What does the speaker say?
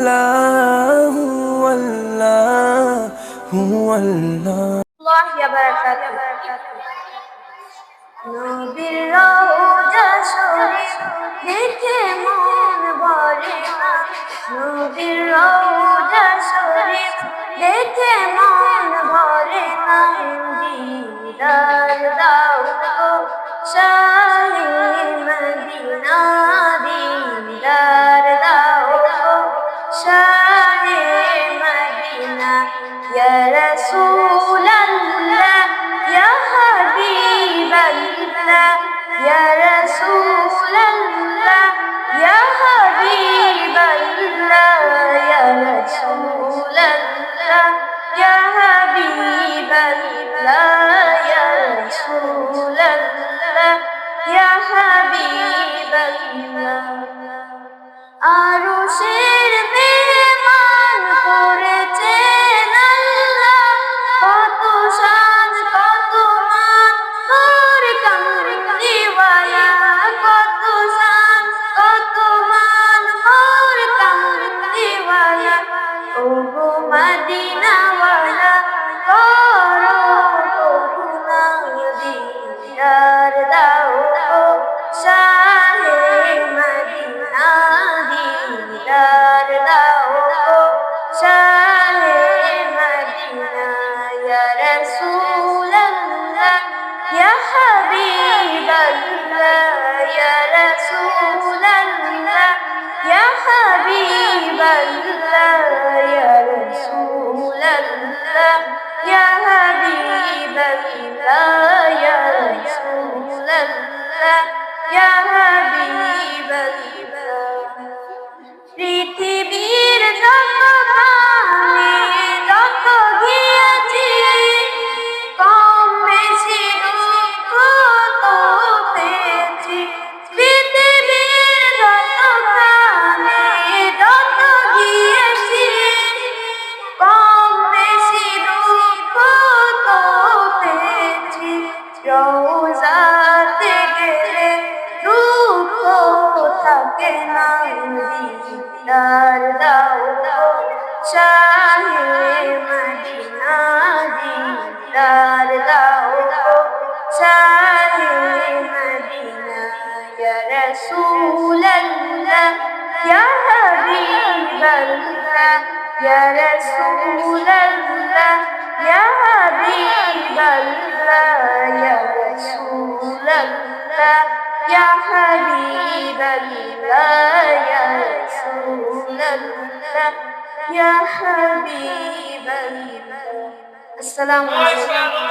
الله هو الله هو الله নবীর রওজা শরীফ দেখে মন ভরে না, নবীর রওজা শরীফ দেখে মন ভরে না। দিদার দাও গো শাহে মদিনা, দিদার দাও গো শাহে মদিনা। ইয়া রাসূলাল্লাহ ইয়া হাবিবাল্লাহ, ইয়া রাসূলাল্লাহ ইয়া হাবিবাল্লাহ, ইয়া রাসূলাল্লাহ ইয়া হাবিবাল্লাহ, ইয়া রাসূলাল্লাহ ইয়া হাবিবাল্লাহ। আরশের মেহমান করেছেন আল্লাহ, কত শান কত মান মোর কামলিওয়ালা, কত শান কত মান মোর কামলিওয়ালা। ওগো মদিনাওয়ালা করো করুণা, দিদার দাও গো শাহে মদিনা, দিদার দাও গো শাহে মদিনা। ইয়া রাসূলাল্লাহ ইয়া হাবিবাল্লাহ, ইয়া রাসূলাল্লাহ ইয়া হাবিবাল্লাহ, ইয়া রাসূলাল্লাহ ইয়া হাবিবাল্লাহ, ইয়া রাসূলাল্লাহ ইয়া হাবিবাল্লাহ। পৃথিবীর যত প্রাণী যত গিয়েছি, কম বেশি দুঃখ তো পেয়েছি। পৃথিবীর যত প্রাণী যত গিয়েছি, কম বেশি দুঃখ তো পেয়েছি। রওজাতে গেলে দুঃখ থাকে না, দিদার দাও গো শাহে মদিনা, দিদার দাও গো শাহে মদিনা। ইয়া রাসূলাল্লাহ ইয়া হাবিবাল্লাহ, ইয়া রাসূলাল্লাহ ইয়া হাবিবাল্লাহ, ইয়া রাসূলাল্লাহ ইয়া হাবিবাল্লাহ, ইয়া রাসূলাল্লাহ ইয়া হাবিবাল্লাহ। আসসালামু আলাইকুম।